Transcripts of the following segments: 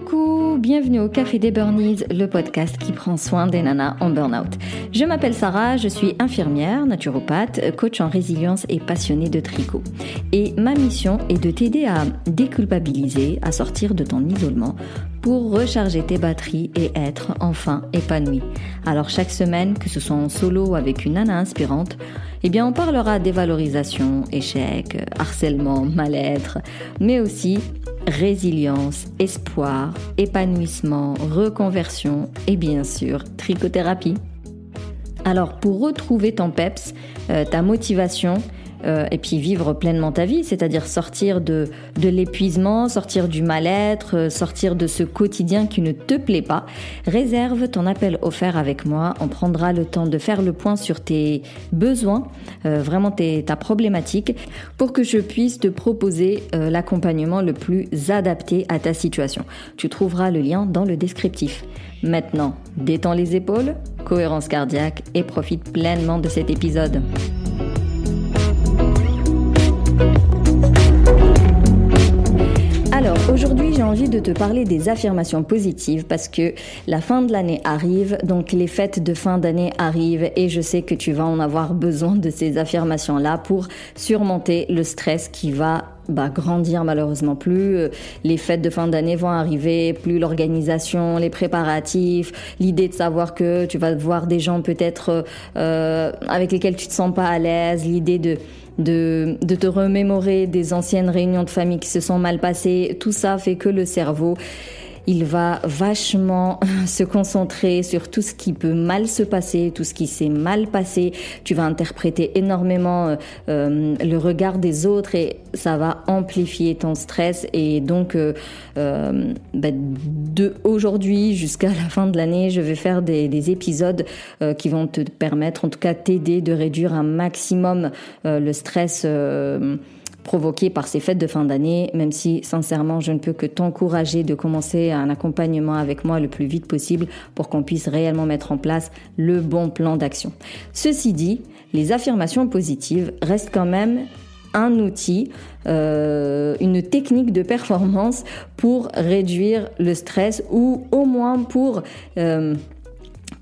Coucou, bienvenue au Café des Burnies, le podcast qui prend soin des nanas en burn-out. Je m'appelle Sarah, je suis infirmière, naturopathe, coach en résilience et passionnée de tricot. Et ma mission est de t'aider à déculpabiliser, à sortir de ton isolement pour recharger tes batteries et être enfin épanoui. Alors chaque semaine, que ce soit en solo ou avec une nana inspirante, on parlera dévalorisation, échec, harcèlement, mal-être, mais aussi résilience, espoir, épanouissement, reconversion et bien sûr trichothérapie. Alors pour retrouver ton peps, ta motivation et puis vivre pleinement ta vie, c'est-à-dire sortir de l'épuisement, sortir du mal-être, sortir de ce quotidien qui ne te plaît pas, réserve ton appel offert avec moi. On prendra le temps de faire le point sur tes besoins, vraiment ta problématique, pour que je puisse te proposer l'accompagnement le plus adapté à ta situation. Tu trouveras le lien dans le descriptif. Maintenant, détends les épaules, cohérence cardiaque et profite pleinement de cet épisode. Alors aujourd'hui j'ai envie de te parler des affirmations positives parce que la fin de l'année arrive, donc les fêtes de fin d'année arrivent et je sais que tu vas en avoir besoin de ces affirmations-là pour surmonter le stress qui va grandir malheureusement. Plus les fêtes de fin d'année vont arriver, plus l'organisation, les préparatifs, l'idée de savoir que tu vas voir des gens peut-être avec lesquels tu te sens pas à l'aise, l'idée de te remémorer des anciennes réunions de famille qui se sont mal passées, tout ça fait que le cerveau, il va vachement se concentrer sur tout ce qui peut mal se passer, tout ce qui s'est mal passé. Tu vas interpréter énormément le regard des autres et ça va amplifier ton stress. Et donc, de aujourd'hui jusqu'à la fin de l'année, je vais faire des épisodes qui vont te permettre, en tout cas t'aider de réduire un maximum le stress provoqué par ces fêtes de fin d'année, même si sincèrement je ne peux que t'encourager de commencer un accompagnement avec moi le plus vite possible pour qu'on puisse réellement mettre en place le bon plan d'action. Ceci dit, les affirmations positives restent quand même un outil, une technique de performance pour réduire le stress ou au moins pour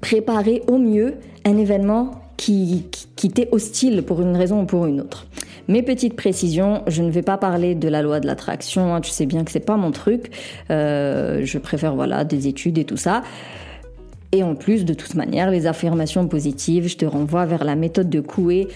préparer au mieux un événement qui t'est hostile pour une raison ou pour une autre. Mes petites précisions, je ne vais pas parler de la loi de l'attraction, tu sais bien que c'est pas mon truc, je préfère des études et tout ça. Et en plus, de toute manière, les affirmations positives, je te renvoie vers la méthode de Coué,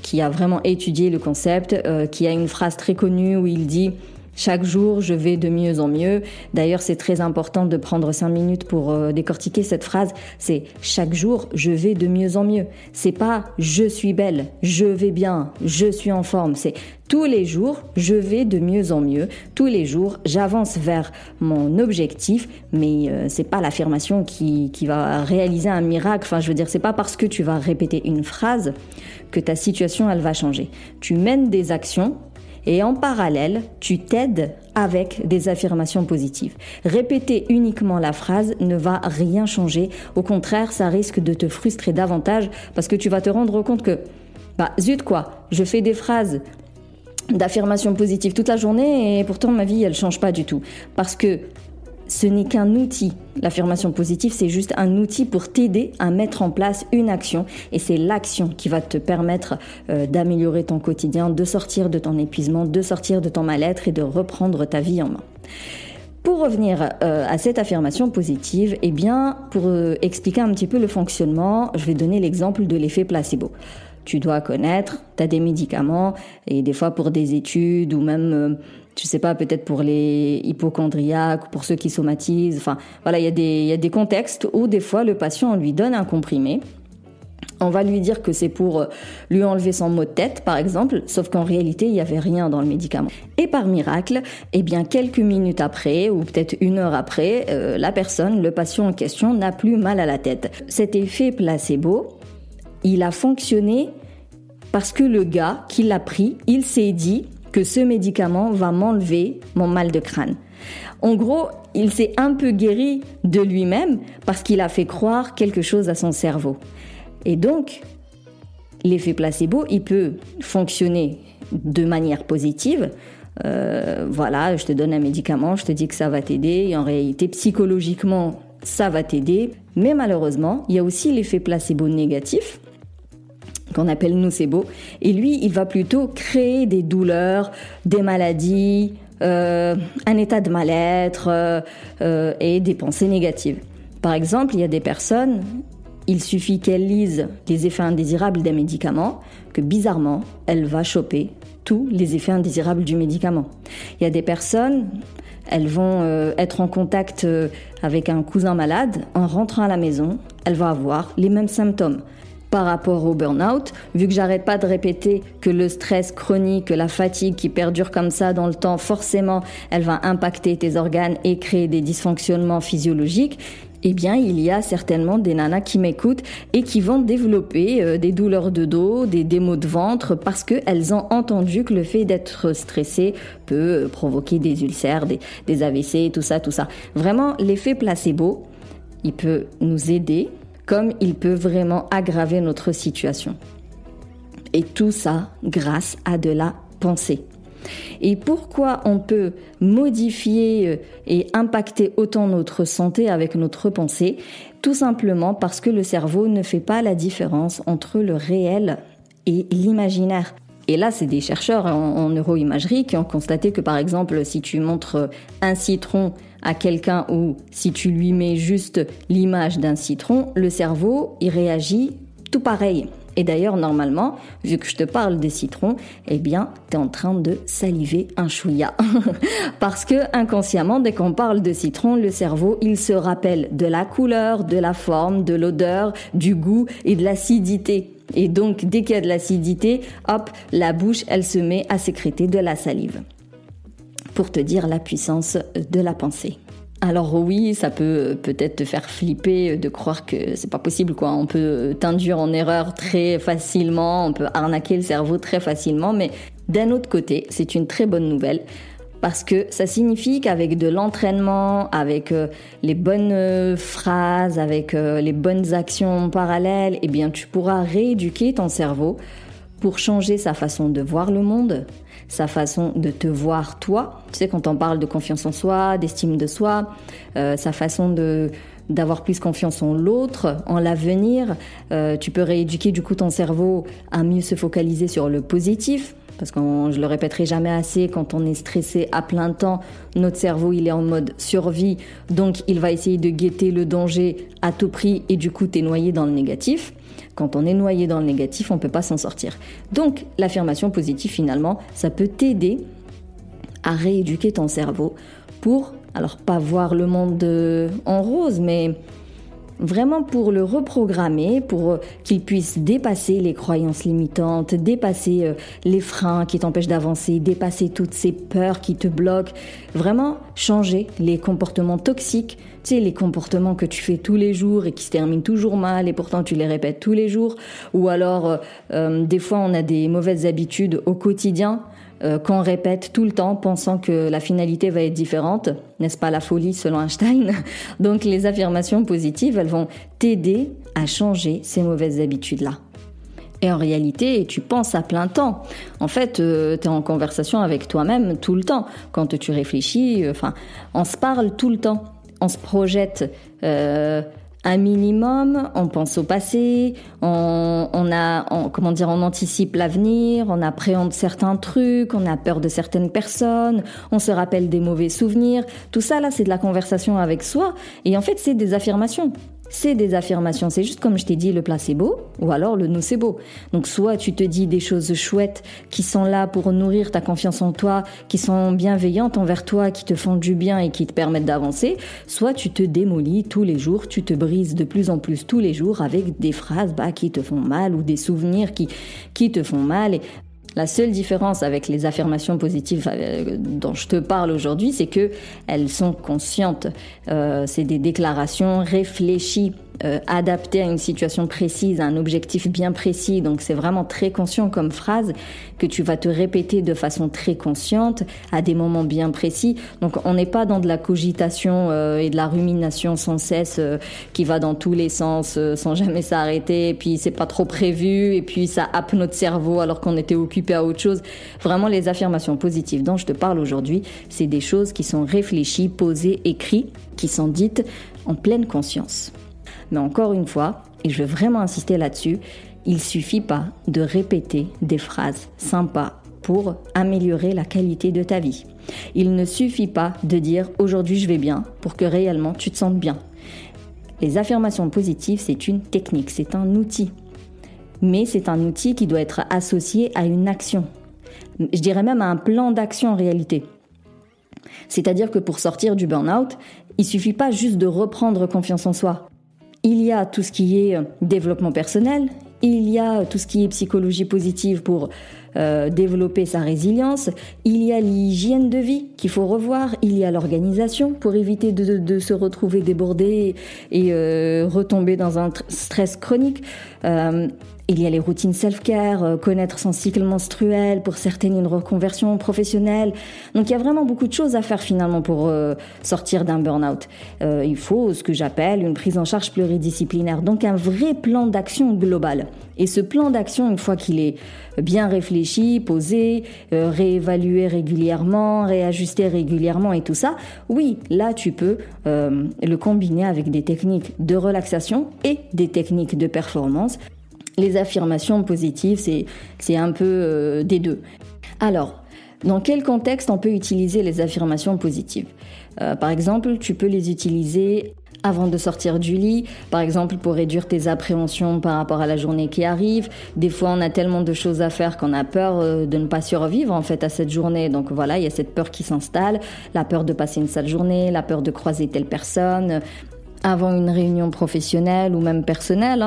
qui a vraiment étudié le concept, qui a une phrase très connue où il dit « Chaque jour, je vais de mieux en mieux ». D'ailleurs, c'est très important de prendre 5 minutes pour décortiquer cette phrase. C'est « Chaque jour, je vais de mieux en mieux ». C'est pas « Je suis belle, je vais bien, je suis en forme ». C'est « Tous les jours, je vais de mieux en mieux. Tous les jours, j'avance vers mon objectif ». Mais c'est pas l'affirmation qui va réaliser un miracle. Enfin, je veux dire, c'est pas parce que tu vas répéter une phrase que ta situation, elle va changer. Tu mènes des actions et en parallèle, tu t'aides avec des affirmations positives. Répéter uniquement la phrase ne va rien changer. Au contraire, ça risque de te frustrer davantage parce que tu vas te rendre compte que, je fais des phrases d'affirmations positives toute la journée et pourtant ma vie, elle change pas du tout. Parce que ce n'est qu'un outil. L'affirmation positive, c'est juste un outil pour t'aider à mettre en place une action. Et c'est l'action qui va te permettre d'améliorer ton quotidien, de sortir de ton épuisement, de sortir de ton mal-être et de reprendre ta vie en main. Pour revenir à cette affirmation positive, pour expliquer un petit peu le fonctionnement, je vais donner l'exemple de l'effet placebo. Tu dois connaître, tu as des médicaments et des fois pour des études ou même peut-être pour les hypochondriaques, pour ceux qui somatisent. Il y a des contextes où des fois le patient, on lui donne un comprimé. On va lui dire que c'est pour lui enlever son maux de tête, par exemple, sauf qu'en réalité, il n'y avait rien dans le médicament. Et par miracle, quelques minutes après, ou peut-être 1 heure après, la personne, le patient en question, n'a plus mal à la tête. Cet effet placebo, il a fonctionné parce que le gars qui l'a pris, il s'est dit que ce médicament va m'enlever mon mal de crâne. En gros, il s'est un peu guéri de lui-même parce qu'il a fait croire quelque chose à son cerveau. Et donc, l'effet placebo, il peut fonctionner de manière positive voilà, je te donne un médicament, je te dis que ça va t'aider, et en réalité, psychologiquement, ça va t'aider. Mais malheureusement, il y a aussi l'effet placebo négatif, qu'on appelle nocebo, et lui, il va plutôt créer des douleurs, des maladies, un état de mal-être et des pensées négatives. Par exemple, il y a des personnes, il suffit qu'elles lisent les effets indésirables d'un médicament, que bizarrement, elle va choper tous les effets indésirables du médicament. Il y a des personnes, elles vont être en contact avec un cousin malade, en rentrant à la maison, elle va avoir les mêmes symptômes. Par rapport au burn-out, vu que j'arrête pas de répéter que le stress chronique, la fatigue qui perdure comme ça dans le temps, forcément, elle va impacter tes organes et créer des dysfonctionnements physiologiques, eh bien, il y a certainement des nanas qui m'écoutent et qui vont développer des douleurs de dos, des maux de ventre, parce qu'elles ont entendu que le fait d'être stressé peut provoquer des ulcères, des AVC, tout ça. Vraiment, l'effet placebo, il peut nous aider, comme il peut vraiment aggraver notre situation. Et tout ça grâce à de la pensée. Et pourquoi on peut modifier et impacter autant notre santé avec notre pensée? Tout simplement parce que le cerveau ne fait pas la différence entre le réel et l'imaginaire. Et là, c'est des chercheurs en neuroimagerie qui ont constaté que, par exemple, si tu montres un citron à quelqu'un ou si tu lui mets juste l'image d'un citron, le cerveau, il réagit tout pareil. Et d'ailleurs, normalement, vu que je te parle des citrons, eh bien, t'es en train de saliver un chouïa. Parce que, inconsciemment, dès qu'on parle de citron, le cerveau, il se rappelle de la couleur, de la forme, de l'odeur, du goût et de l'acidité. Et donc, dès qu'il y a de l'acidité, hop, la bouche, elle se met à sécréter de la salive. Pour te dire la puissance de la pensée. Alors oui, ça peut peut-être te faire flipper de croire que c'est pas possible, quoi. On peut t'induire en erreur très facilement, on peut arnaquer le cerveau très facilement, mais d'un autre côté, c'est une très bonne nouvelle. Parce que ça signifie qu'avec de l'entraînement, avec les bonnes phrases, avec les bonnes actions parallèles, eh bien tu pourras rééduquer ton cerveau pour changer sa façon de voir le monde, sa façon de te voir toi. Tu sais, quand on parle de confiance en soi, d'estime de soi, sa façon d'avoir plus confiance en l'autre, en l'avenir. Tu peux rééduquer du coup ton cerveau à mieux se focaliser sur le positif. Parce que je le répéterai jamais assez, quand on est stressé à plein temps, notre cerveau il est en mode survie, donc il va essayer de guetter le danger à tout prix et du coup t'es noyé dans le négatif. Quand on est noyé dans le négatif, on peut pas s'en sortir. Donc l'affirmation positive finalement, ça peut t'aider à rééduquer ton cerveau pour, alors pas voir le monde en rose, mais vraiment pour le reprogrammer, pour qu'il puisse dépasser les croyances limitantes, dépasser les freins qui t'empêchent d'avancer, dépasser toutes ces peurs qui te bloquent, vraiment changer les comportements toxiques, tu sais, les comportements que tu fais tous les jours et qui se terminent toujours mal et pourtant tu les répètes tous les jours, ou alors des fois on a des mauvaises habitudes au quotidien, qu'on répète tout le temps pensant que la finalité va être différente, n'est-ce pas la folie selon Einstein? Donc les affirmations positives, elles vont t'aider à changer ces mauvaises habitudes-là. Et en réalité, tu penses à plein temps. En fait, tu es en conversation avec toi-même tout le temps. Quand tu réfléchis, on se parle tout le temps. On se projette un minimum, on pense au passé, on anticipe l'avenir, on appréhende certains trucs, on a peur de certaines personnes, on se rappelle des mauvais souvenirs. Tout ça, là, c'est de la conversation avec soi. Et en fait, c'est des affirmations. C'est des affirmations. C'est juste comme je t'ai dit, le placebo ou alors le nocebo. Donc, soit tu te dis des choses chouettes qui sont là pour nourrir ta confiance en toi, qui sont bienveillantes envers toi, qui te font du bien et qui te permettent d'avancer. Soit tu te démolis tous les jours, tu te brises de plus en plus tous les jours avec des phrases qui te font mal ou des souvenirs qui te font mal. Et la seule différence avec les affirmations positives dont je te parle aujourd'hui, c'est que elles sont conscientes. C'est des déclarations réfléchies. adaptée à une situation précise, à un objectif bien précis. Donc c'est vraiment très conscient comme phrase que tu vas te répéter de façon très consciente à des moments bien précis. Donc on n'est pas dans de la cogitation et de la rumination sans cesse qui va dans tous les sens sans jamais s'arrêter. Et puis c'est pas trop prévu et puis ça happe notre cerveau alors qu'on était occupé à autre chose. Vraiment, les affirmations positives dont je te parle aujourd'hui, c'est des choses qui sont réfléchies, posées, écrites, qui sont dites en pleine conscience. Mais encore une fois, et je veux vraiment insister là-dessus, il suffit pas de répéter des phrases sympas pour améliorer la qualité de ta vie. Il ne suffit pas de dire « aujourd'hui je vais bien » pour que réellement tu te sentes bien. Les affirmations positives, c'est une technique, c'est un outil. Mais c'est un outil qui doit être associé à une action. Je dirais même à un plan d'action en réalité. C'est-à-dire que pour sortir du burn-out, il suffit pas juste de reprendre confiance en soi. Il y a tout ce qui est développement personnel, il y a tout ce qui est psychologie positive pour développer sa résilience, il y a l'hygiène de vie qu'il faut revoir, il y a l'organisation pour éviter de se retrouver débordé et retomber dans un stress chronique. Il y a les routines self-care, connaître son cycle menstruel, pour certaines une reconversion professionnelle. Donc il y a vraiment beaucoup de choses à faire finalement pour sortir d'un burn-out. Il faut ce que j'appelle une prise en charge pluridisciplinaire, donc un vrai plan d'action global. Et ce plan d'action, une fois qu'il est bien réfléchi, posé, réévalué régulièrement, réajusté régulièrement et tout ça, oui, là tu peux le combiner avec des techniques de relaxation et des techniques de performance. Les affirmations positives, c'est un peu des deux. Alors, dans quel contexte on peut utiliser les affirmations positives ? Par exemple, tu peux les utiliser avant de sortir du lit, par exemple pour réduire tes appréhensions par rapport à la journée qui arrive. Des fois, on a tellement de choses à faire qu'on a peur de ne pas survivre en fait à cette journée. Donc voilà, il y a cette peur qui s'installe, la peur de passer une sale journée, la peur de croiser telle personne. Avant une réunion professionnelle ou même personnelle,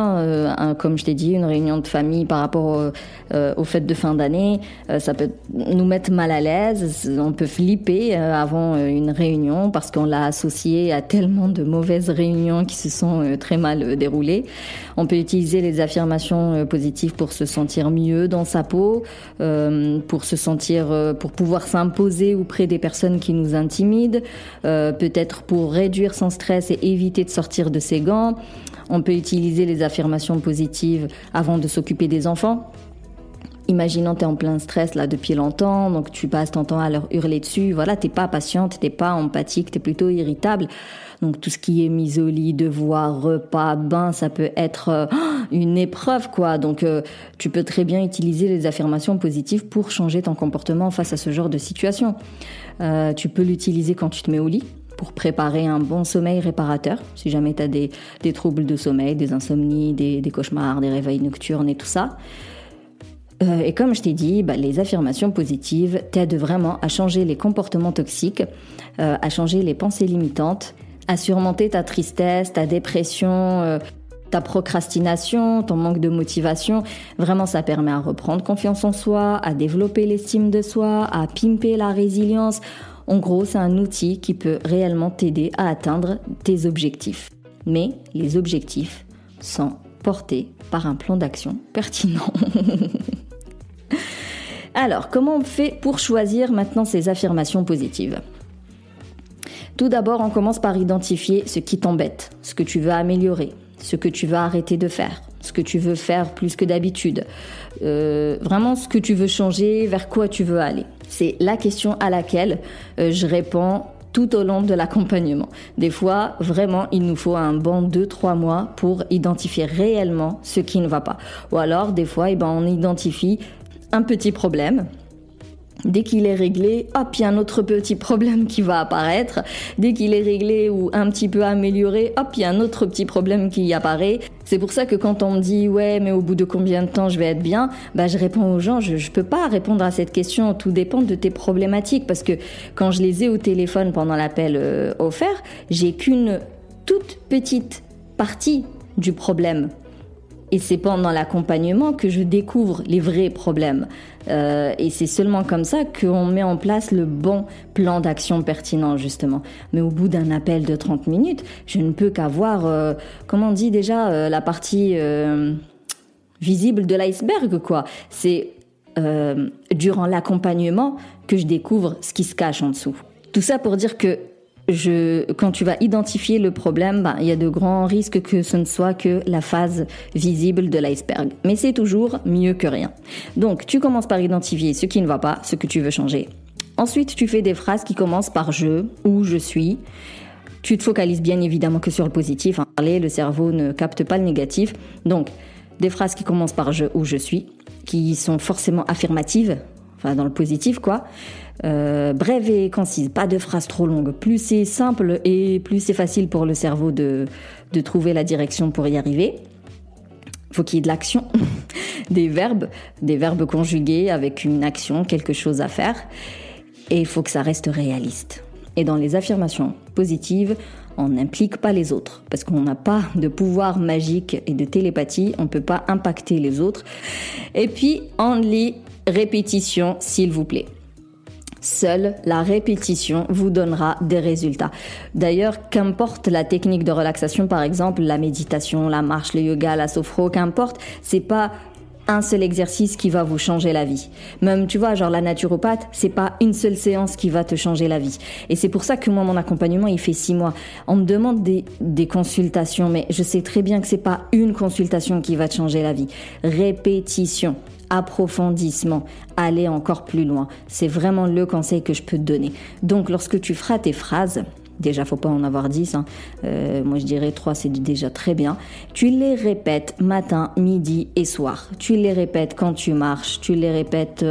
comme je t'ai dit, une réunion de famille par rapport aux fêtes de fin d'année, ça peut nous mettre mal à l'aise, on peut flipper avant une réunion parce qu'on l'a associé à tellement de mauvaises réunions qui se sont très mal déroulées. On peut utiliser les affirmations positives pour se sentir mieux dans sa peau, pour pouvoir s'imposer auprès des personnes qui nous intimident, peut-être pour réduire son stress et éviter de sortir de ses gants. On peut utiliser les affirmations positives avant de s'occuper des enfants. Imaginons t'es en plein stress là depuis longtemps, donc tu passes ton temps à leur hurler dessus. Voilà, t'es pas patiente, t'es pas empathique, t'es plutôt irritable. Donc tout ce qui est mise au lit, devoir, repas, bain, ça peut être une épreuve quoi. Donc tu peux très bien utiliser les affirmations positives pour changer ton comportement face à ce genre de situation. Tu peux l'utiliser quand tu te mets au lit, pour préparer un bon sommeil réparateur, si jamais tu as des troubles de sommeil, des insomnies, des cauchemars, des réveils nocturnes et tout ça. Et comme je t'ai dit, les affirmations positives t'aident vraiment à changer les comportements toxiques, à changer les pensées limitantes, à surmonter ta tristesse, ta dépression, ta procrastination, ton manque de motivation. Vraiment, ça permet à reprendre confiance en soi, à développer l'estime de soi, à pimper la résilience. En gros, c'est un outil qui peut réellement t'aider à atteindre tes objectifs. Mais les objectifs sont portés par un plan d'action pertinent. Alors, comment on fait pour choisir maintenant ces affirmations positives ? Tout d'abord, on commence par identifier ce qui t'embête, ce que tu veux améliorer, ce que tu veux arrêter de faire, ce que tu veux faire plus que d'habitude, vraiment ce que tu veux changer, vers quoi tu veux aller. C'est la question à laquelle je réponds tout au long de l'accompagnement. Des fois, vraiment, il nous faut un bon 2-3 mois pour identifier réellement ce qui ne va pas. Ou alors, des fois, on identifie un petit problème. Dès qu'il est réglé, hop, il y a un autre petit problème qui va apparaître. Dès qu'il est réglé ou un petit peu amélioré, hop, il y a un autre petit problème qui apparaît. C'est pour ça que quand on me dit « ouais, mais au bout de combien de temps je vais être bien ?» je réponds aux gens, je peux pas répondre à cette question. Tout dépend de tes problématiques parce que quand je les ai au téléphone pendant l'appel offert, j'ai qu'une toute petite partie du problème. Et c'est pendant l'accompagnement que je découvre les vrais problèmes. Et c'est seulement comme ça qu'on met en place le bon plan d'action pertinent, justement. Mais au bout d'un appel de 30 minutes, je ne peux qu'avoir, comment on dit déjà, la partie visible de l'iceberg, quoi. C'est durant l'accompagnement que je découvre ce qui se cache en dessous. Tout ça pour dire que quand tu vas identifier le problème, il y a de grands risques que ce ne soit que la phase visible de l'iceberg. Mais c'est toujours mieux que rien. Donc, tu commences par identifier ce qui ne va pas, ce que tu veux changer. Ensuite, tu fais des phrases qui commencent par je ou je suis. Tu te focalises bien évidemment que sur le positif. Le cerveau ne capte pas le négatif. Donc, des phrases qui commencent par je ou je suis, qui sont forcément affirmatives, enfin dans le positif, quoi. Brève et concise, pas de phrases trop longues. Plus c'est simple et plus c'est facile pour le cerveau de trouver la direction pour y arriver. Faut qu'il y ait de l'action, des verbes conjugués avec une action, quelque chose à faire. Et il faut que ça reste réaliste. Et dans les affirmations positives, on n'implique pas les autres. Parce qu'on n'a pas de pouvoir magique et de télépathie, on ne peut pas impacter les autres. Et puis, only répétition, s'il vous plaît. Seule la répétition vous donnera des résultats. D'ailleurs, qu'importe la technique de relaxation, par exemple, la méditation, la marche, le yoga, la sophro, qu'importe, c'est pas un seul exercice qui va vous changer la vie. Même, tu vois, genre la naturopathe, c'est pas une seule séance qui va te changer la vie. Et c'est pour ça que moi, mon accompagnement, il fait 6 mois. On me demande des consultations, mais je sais très bien que c'est pas une consultation qui va te changer la vie. Répétition. Approfondissement, aller encore plus loin. C'est vraiment le conseil que je peux te donner. Donc, lorsque tu feras tes phrases, déjà, faut pas en avoir 10, moi je dirais 3, c'est déjà très bien. Tu les répètes matin, midi et soir. Tu les répètes quand tu marches, tu les répètes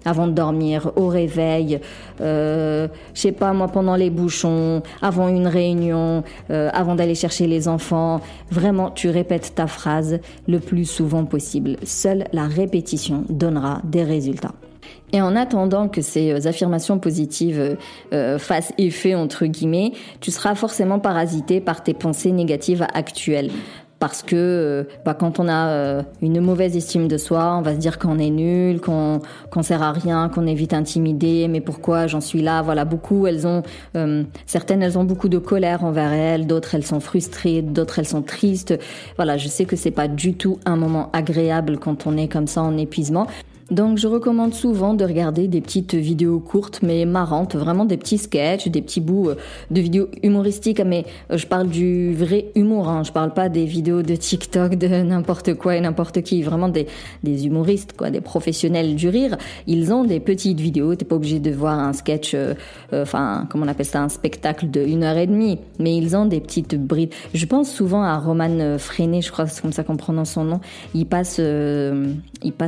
avant de dormir, au réveil, je sais pas moi, pendant les bouchons, avant une réunion, avant d'aller chercher les enfants. Vraiment, tu répètes ta phrase le plus souvent possible. Seule la répétition donnera des résultats. Et en attendant que ces affirmations positives fassent effet, entre guillemets, tu seras forcément parasité par tes pensées négatives actuelles. Parce que quand on a une mauvaise estime de soi, on va se dire qu'on est nul, qu'on sert à rien, qu'on est vite intimidé, mais pourquoi j'en suis là? Voilà, beaucoup, certaines elles ont beaucoup de colère envers elles, d'autres elles sont frustrées, d'autres elles sont tristes. Voilà, je sais que c'est pas du tout un moment agréable quand on est comme ça en épuisement. Donc je recommande souvent de regarder des petites vidéos courtes mais marrantes, vraiment des petits sketchs, des petits bouts de vidéos humoristiques, mais je parle du vrai humour, je parle pas des vidéos de TikTok de n'importe quoi et n'importe qui, vraiment des humoristes, quoi, des professionnels du rire. Ils ont des petites vidéos, t'es pas obligé de voir un sketch, comment on appelle ça, un spectacle de 1h30, mais ils ont des petites brides. Je pense souvent à Roman Freinet, je crois que c'est comme ça qu'on prononce son nom. Il passe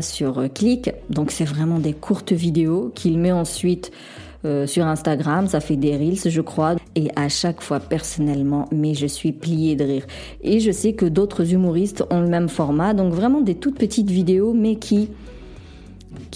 sur Click. Donc c'est vraiment des courtes vidéos qu'il met ensuite sur Instagram, ça fait des reels je crois, et à chaque fois personnellement, mais je suis pliée de rire. Et je sais que d'autres humoristes ont le même format, donc vraiment des toutes petites vidéos mais qui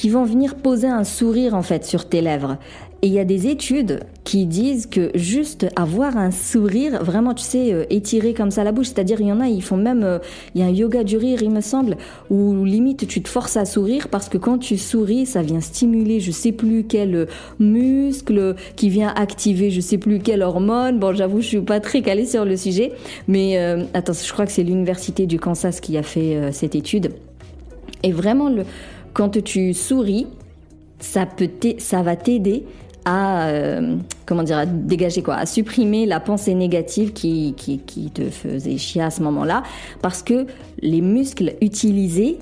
vont venir poser un sourire en fait sur tes lèvres. Et il y a des études qui disent que juste avoir un sourire, vraiment, tu sais, étiré comme ça la bouche, c'est-à-dire il y en a, ils font même, il y a un yoga du rire, il me semble, où limite tu te forces à sourire parce que quand tu souris, ça vient stimuler je sais plus quel muscle, qui vient activer je sais plus quelle hormone. Bon, j'avoue, je suis pas très calée sur le sujet, mais attends, je crois que c'est l'université du Kansas qui a fait cette étude. Et vraiment, quand tu souris, ça va t'aider à à dégager à supprimer la pensée négative qui te faisait chier à ce moment-là, parce que les muscles utilisés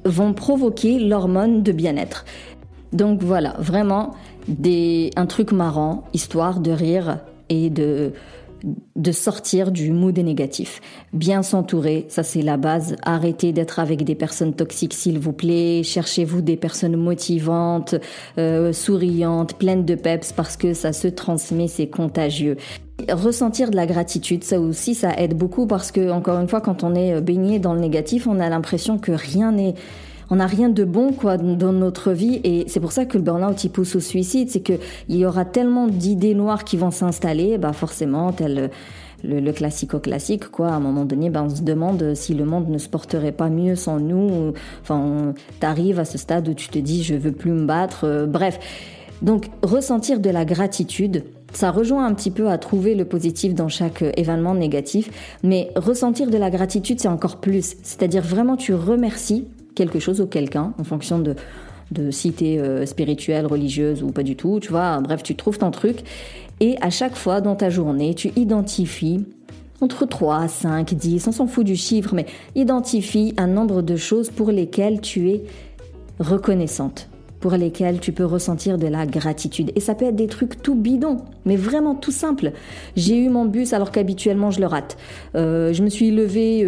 vont provoquer l'hormone de bien-être. Donc voilà, vraiment un truc marrant, histoire de rire et de sortir du mood négatif. Bien s'entourer, ça c'est la base. Arrêtez d'être avec des personnes toxiques s'il vous plaît. Cherchez-vous des personnes motivantes, souriantes, pleines de peps, parce que ça se transmet, c'est contagieux. Ressentir de la gratitude, ça aussi ça aide beaucoup, parce que encore une fois, quand on est baigné dans le négatif, on a l'impression que on n'a rien de bon dans notre vie, et c'est pour ça que le burn-out il pousse au suicide. C'est que il y aura tellement d'idées noires qui vont s'installer, forcément tel le classico-classique, quoi. À un moment donné, on se demande si le monde ne se porterait pas mieux sans nous. T'arrives à ce stade où tu te dis, je veux plus me battre. Bref. Donc, ressentir de la gratitude, ça rejoint un petit peu à trouver le positif dans chaque événement négatif, mais ressentir de la gratitude, c'est encore plus. C'est-à-dire vraiment, tu remercies quelque chose ou quelqu'un en fonction de si t'es spirituelle, religieuse ou pas du tout, tu vois. Bref, tu trouves ton truc et à chaque fois dans ta journée, tu identifies entre 3, 5, 10, on s'en fout du chiffre, mais identifie un nombre de choses pour lesquelles tu es reconnaissante, pour lesquels tu peux ressentir de la gratitude. Et ça peut être des trucs tout bidons, mais vraiment tout simples. J'ai eu mon bus alors qu'habituellement je le rate. Je me suis levée,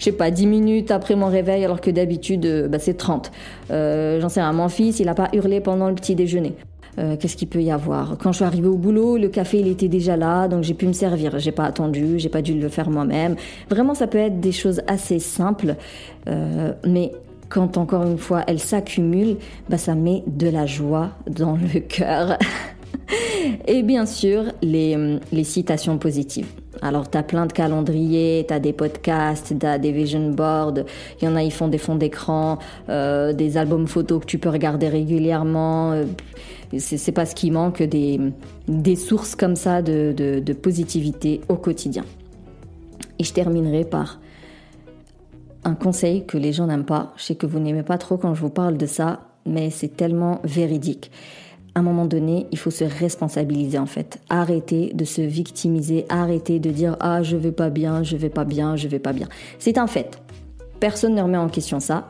10 minutes après mon réveil alors que d'habitude c'est 30. J'en sais rien, mon fils, il n'a pas hurlé pendant le petit déjeuner. Qu'est-ce qu'il peut y avoir? Quand je suis arrivée au boulot, le café il était déjà là, donc j'ai pu me servir. J'ai pas attendu, j'ai pas dû le faire moi-même. Vraiment, ça peut être des choses assez simples, mais quand, encore une fois, elles s'accumulent, ça met de la joie dans le cœur. Et bien sûr, les citations positives. Alors, t'as plein de calendriers, t'as des podcasts, t'as des vision boards, il y en a, ils font des fonds d'écran, des albums photos que tu peux regarder régulièrement. C'est pas ce qui manque, des sources comme ça de positivité au quotidien. Et je terminerai par un conseil que les gens n'aiment pas. Je sais que vous n'aimez pas trop quand je vous parle de ça, mais c'est tellement véridique. À un moment donné, il faut se responsabiliser en fait. Arrêter de se victimiser, arrêter de dire « Ah, je vais pas bien, je vais pas bien, je vais pas bien ». C'est un fait. Personne ne remet en question ça.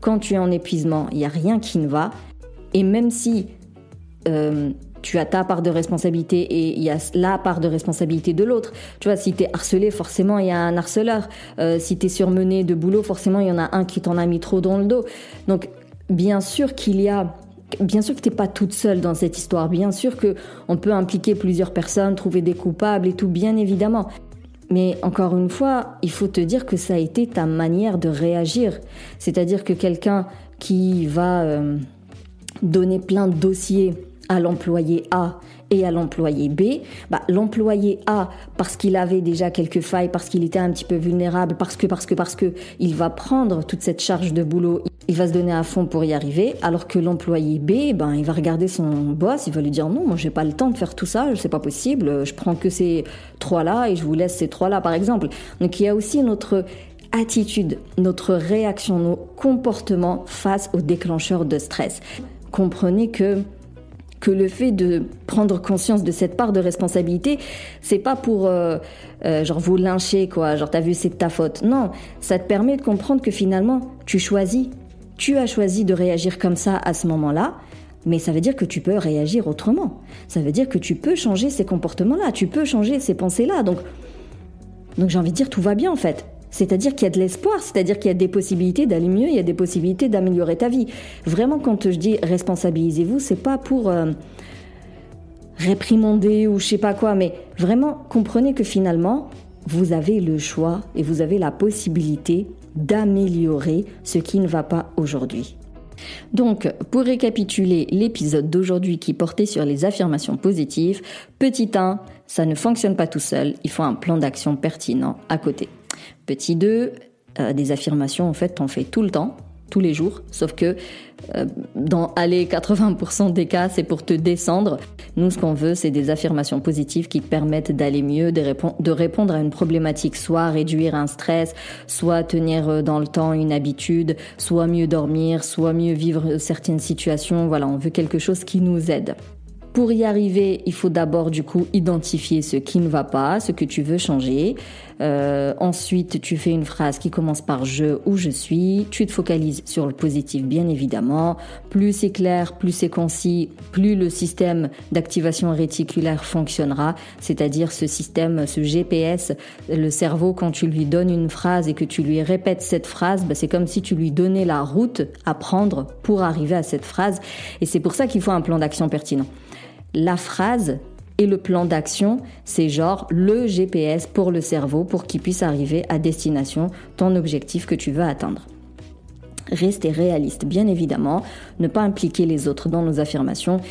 Quand tu es en épuisement, il n'y a rien qui ne va. Et même si tu as ta part de responsabilité et il y a la part de responsabilité de l'autre. Tu vois, si t'es harcelé, forcément, il y a un harceleur. Si t'es surmené de boulot, forcément, il y en a un qui t'en a mis trop dans le dos. Donc, bien sûr que t'es pas toute seule dans cette histoire. Bien sûr que on peut impliquer plusieurs personnes, trouver des coupables et tout, bien évidemment. Mais encore une fois, il faut te dire que ça a été ta manière de réagir. C'est-à-dire que quelqu'un qui va donner plein de dossiers à l'employé A et à l'employé B, l'employé A, parce qu'il avait déjà quelques failles, parce qu'il était un petit peu vulnérable, parce que il va prendre toute cette charge de boulot, il va se donner à fond pour y arriver, alors que l'employé B, il va regarder son boss, il va lui dire non, moi j'ai pas le temps de faire tout ça, c'est pas possible, je prends que ces 3-là et je vous laisse ces 3-là par exemple. Donc il y a aussi notre attitude, notre réaction, nos comportements face aux déclencheurs de stress. Comprenez que le fait de prendre conscience de cette part de responsabilité, c'est pas pour vous lyncher, quoi, t'as vu, c'est de ta faute. Non, ça te permet de comprendre que finalement, tu as choisi de réagir comme ça à ce moment-là, mais ça veut dire que tu peux réagir autrement. Ça veut dire que tu peux changer ces comportements-là, tu peux changer ces pensées-là. Donc j'ai envie de dire, tout va bien en fait. C'est-à-dire qu'il y a de l'espoir, c'est-à-dire qu'il y a des possibilités d'aller mieux, il y a des possibilités d'améliorer ta vie. Vraiment, quand je dis responsabilisez-vous, c'est pas pour réprimander ou je sais pas quoi, mais vraiment comprenez que finalement, vous avez le choix et vous avez la possibilité d'améliorer ce qui ne va pas aujourd'hui. Donc, pour récapituler l'épisode d'aujourd'hui qui portait sur les affirmations positives, petit 1, ça ne fonctionne pas tout seul, il faut un plan d'action pertinent à côté. Petit 2, des affirmations, en fait, t'en fais tout le temps, tous les jours, sauf que dans 80% des cas, c'est pour te descendre. Nous, ce qu'on veut, c'est des affirmations positives qui te permettent d'aller mieux, de répondre à une problématique, soit réduire un stress, soit tenir dans le temps une habitude, soit mieux dormir, soit mieux vivre certaines situations. Voilà, on veut quelque chose qui nous aide. Pour y arriver, il faut d'abord du coup identifier ce qui ne va pas, ce que tu veux changer. Ensuite, tu fais une phrase qui commence par je ou je suis. Tu te focalises sur le positif, bien évidemment. Plus c'est clair, plus c'est concis, plus le système d'activation réticulaire fonctionnera. C'est-à-dire ce système, ce GPS, le cerveau, quand tu lui donnes une phrase et que tu lui répètes cette phrase, c'est comme si tu lui donnais la route à prendre pour arriver à cette phrase. Et c'est pour ça qu'il faut un plan d'action pertinent. La phrase et le plan d'action, c'est genre le GPS pour le cerveau pour qu'il puisse arriver à destination, ton objectif que tu veux atteindre. Restez réaliste, bien évidemment, ne pas impliquer les autres dans nos affirmations.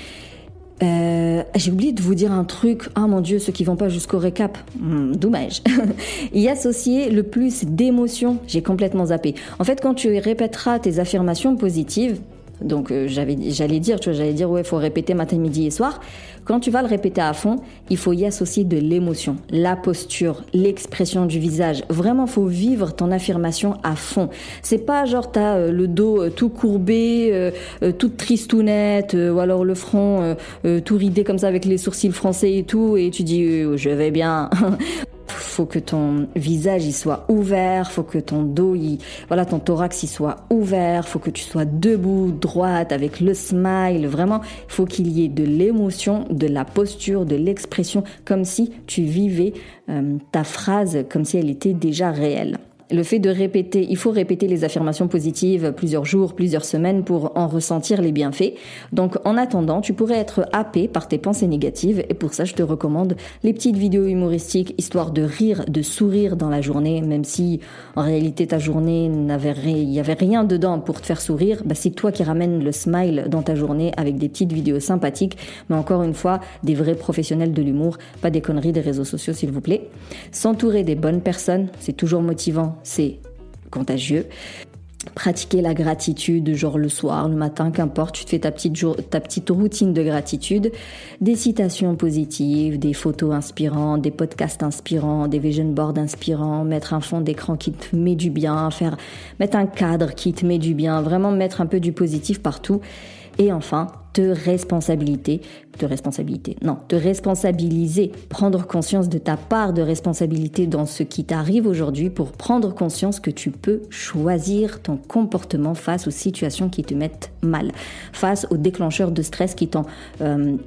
J'ai oublié de vous dire un truc. Ah mon Dieu, ceux qui vont pas jusqu'au récap. Dommage. Y associer le plus d'émotions. J'ai complètement zappé. En fait, quand tu répéteras tes affirmations positives, donc j'allais dire ouais, faut répéter matin, midi et soir. Quand tu vas le répéter à fond, il faut y associer de l'émotion, la posture, l'expression du visage. Vraiment, faut vivre ton affirmation à fond. C'est pas genre t'as le dos tout courbé, toute tristounette, ou alors le front tout ridé comme ça avec les sourcils français et tout, et tu dis je vais bien. Faut que ton visage il soit ouvert, faut que ton dos, ton thorax il soit ouvert, faut que tu sois debout, droite, avec le smile. Vraiment, faut qu'il y ait de l'émotion, de la posture, de l'expression, comme si tu vivais ta phrase, comme si elle était déjà réelle. Le fait de répéter, il faut répéter les affirmations positives plusieurs jours, plusieurs semaines pour en ressentir les bienfaits. Donc en attendant, tu pourrais être happé par tes pensées négatives et pour ça je te recommande les petites vidéos humoristiques histoire de rire, de sourire dans la journée, même si en réalité ta journée il y avait rien dedans pour te faire sourire, c'est toi qui ramènes le smile dans ta journée avec des petites vidéos sympathiques, mais encore une fois, des vrais professionnels de l'humour, pas des conneries des réseaux sociaux s'il vous plaît. S'entourer des bonnes personnes, c'est toujours motivant. C'est contagieux. Pratiquer la gratitude, genre le soir, le matin, qu'importe, tu te fais ta petite routine de gratitude, des citations positives, des photos inspirantes, des podcasts inspirants, des vision boards inspirants, mettre un fond d'écran qui te met du bien, mettre un cadre qui te met du bien, vraiment mettre un peu du positif partout. Et enfin, te responsabiliser, prendre conscience de ta part de responsabilité dans ce qui t'arrive aujourd'hui pour prendre conscience que tu peux choisir ton comportement face aux situations qui te mettent mal, face aux déclencheurs de stress qui t'ont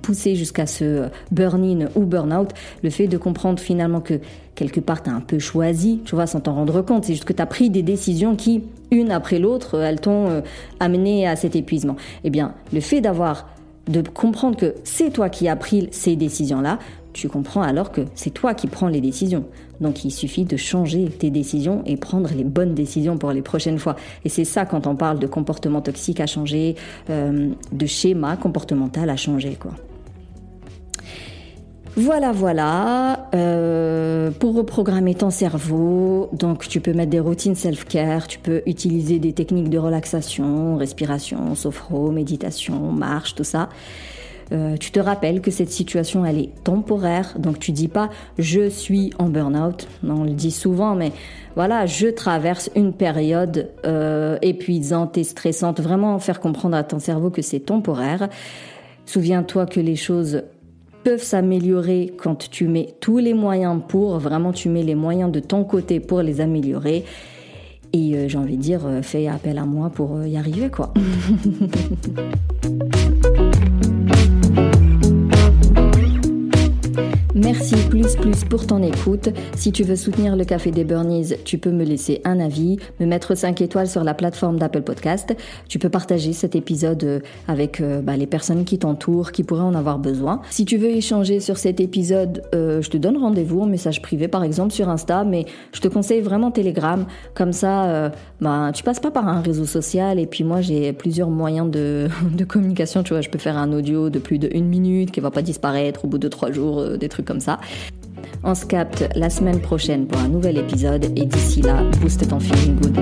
poussé jusqu'à ce burn-in ou burn-out. Le fait de comprendre finalement que quelque part t'as un peu choisi, tu vois, sans t'en rendre compte, c'est juste que t'as pris des décisions qui, une après l'autre, elles t'ont amené à cet épuisement. Eh bien, le fait de comprendre que c'est toi qui as pris ces décisions-là, tu comprends alors que c'est toi qui prends les décisions. Donc il suffit de changer tes décisions et prendre les bonnes décisions pour les prochaines fois. Et c'est ça quand on parle de comportement toxique à changer, de schéma comportemental à changer, quoi. Voilà. Pour reprogrammer ton cerveau, donc tu peux mettre des routines self-care, tu peux utiliser des techniques de relaxation, respiration, sophro, méditation, marche, tout ça. Tu te rappelles que cette situation, elle est temporaire, donc tu dis pas « je suis en burn-out ». On le dit souvent, mais voilà, je traverse une période épuisante et stressante. Vraiment faire comprendre à ton cerveau que c'est temporaire. Souviens-toi que les choses peuvent s'améliorer quand tu mets tous les moyens tu mets les moyens de ton côté pour les améliorer. Et j'ai envie de dire, fais appel à moi pour y arriver, quoi. Merci plus pour ton écoute. Si tu veux soutenir le Café des Burnies, tu peux me laisser un avis, me mettre 5 étoiles sur la plateforme d'Apple Podcast. Tu peux partager cet épisode avec les personnes qui t'entourent, qui pourraient en avoir besoin. Si tu veux échanger sur cet épisode, je te donne rendez-vous en message privé par exemple sur Insta, mais je te conseille vraiment Telegram. Comme ça, tu passes pas par un réseau social et puis moi j'ai plusieurs moyens de communication. Tu vois, je peux faire un audio de plus d'1 minute qui va pas disparaître au bout de 3 jours, des trucs comme ça. On se capte la semaine prochaine pour un nouvel épisode et d'ici là, booste ton feeling good.